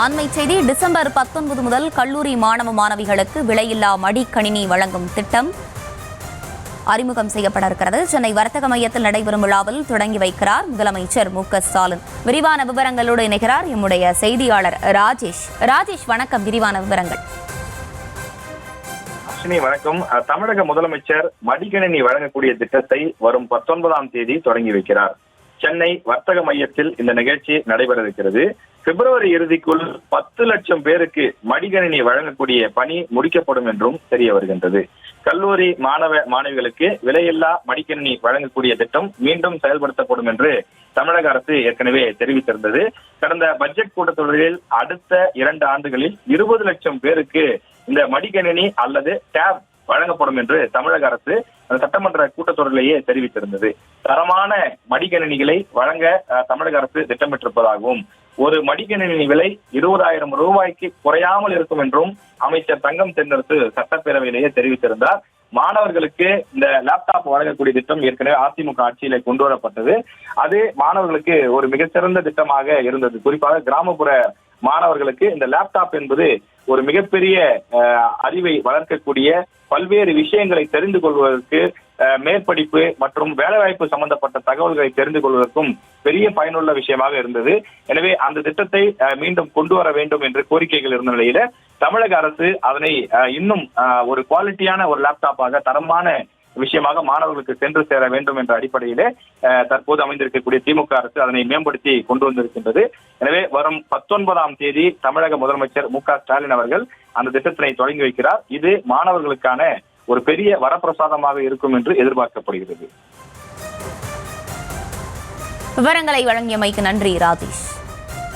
அண்மை செய்தி. டிசம்பர் 19 முதல் கல்லூரி மாணவ மாணவிகளுக்கு விலையில்லா மடிக்கணினி வழங்கும் திட்டம் அறிமுகம் செய்யப்பட இருக்கிறது. சென்னை வர்த்தக மையத்தில் நடைபெறும் விழாவில் தொடங்கி வைக்கிறார் முதலமைச்சர் மு.க.ஸ்டாலின். விரிவான விவரங்களோடு இணைகிறார் எம்முடைய செய்தியாளர் ராஜேஷ். ராஜேஷ், வணக்கம். விரிவான விவரங்கள். வணக்கம். தமிழக முதலமைச்சர் மடிக்கணினி வழங்கக்கூடிய திட்டத்தை வரும் 19ஆம் தேதி தொடங்கி வைக்கிறார். சென்னை வர்த்தக மையத்தில் இந்த நிகழ்ச்சி நடைபெற இருக்கிறது. பிப்ரவரி இறுதிக்குள் 10 லட்சம் பேருக்கு மடிக்கணினி வழங்கக்கூடிய பணி முடிக்கப்படும் என்றும் தெரிய வருகின்றது. கல்லூரி மாணவ மாணவிகளுக்கு விலையில்லா மடிக்கணினி வழங்கக்கூடிய திட்டம் மீண்டும் செயல்படுத்தப்படும் என்று தமிழக அரசு ஏற்கனவே தெரிவித்திருந்தது. கடந்த பட்ஜெட் கூட்டத்தொடரில் அடுத்த 2 ஆண்டுகளில் 20 லட்சம் பேருக்கு இந்த மடிக்கணினி அல்லது டேப் வழங்கப்படும் என்று தமிழக அரசு சட்டமன்ற கூட்டத்தொடரிலேயே தெரிவித்திருந்தது. தரமான மடிக்கணினிகளை வழங்க தமிழக அரசு திட்டமிட்டிருப்பதாகவும் ஒரு மடிக்கணினி விலை 20,000 ரூபாய்க்கு குறையாமல் இருக்கும் என்றும் அமைச்சர் தங்கம் தென்னரசு சட்டப்பேரவையிலேயே தெரிவித்திருந்தார். மாணவர்களுக்கு இந்த லேப்டாப் வழங்கக்கூடிய திட்டம் ஏற்கனவே அதிமுக ஆட்சியில கொண்டு வரப்பட்டது. அது மாணவர்களுக்கு ஒரு மிகச்சிறந்த திட்டமாக இருந்தது. குறிப்பாக கிராமப்புற மாணவர்களுக்கு இந்த லேப்டாப் என்பது ஒரு மிகப்பெரிய அறிவை வளர்க்கக்கூடிய, பல்வேறு விஷயங்களை தெரிந்து கொள்வதற்கு, மேற்படிப்பு மற்றும் வேலைவாய்ப்பு சம்பந்தப்பட்ட தகவல்களை தெரிந்து கொள்வதற்கும் பெரிய பயனுள்ள விஷயமாக இருந்தது. எனவே அந்த திட்டத்தை மீண்டும் கொண்டு வர வேண்டும் என்று கோரிக்கைகள் இருந்த நிலையில தமிழக அரசு அதனை இன்னும் ஒரு குவாலிட்டியான ஒரு லேப்டாப்பாக, தரமான விஷயமாக மாணவர்களுக்கு சென்று சேர வேண்டும் என்ற அடிப்படையிலே தற்போது அமைந்திருக்கக்கூடிய திமுக அரசு அதனை மேம்படுத்தி கொண்டு வந்திருக்கின்றது. எனவே வரும் 19ஆம் தேதி தமிழக முதலமைச்சர் மு.க.ஸ்டாலின் அவர்கள் அந்த திட்டத்தினை தொடங்கி வைக்கிறார். இது மாணவர்களுக்கான ஒரு பெரிய வரப்பிரசாதமாக இருக்கும் என்று எதிர்பார்க்கப்படுகிறது. விவரங்களை வழங்கியமைக்கு நன்றி ராஜேஷ்.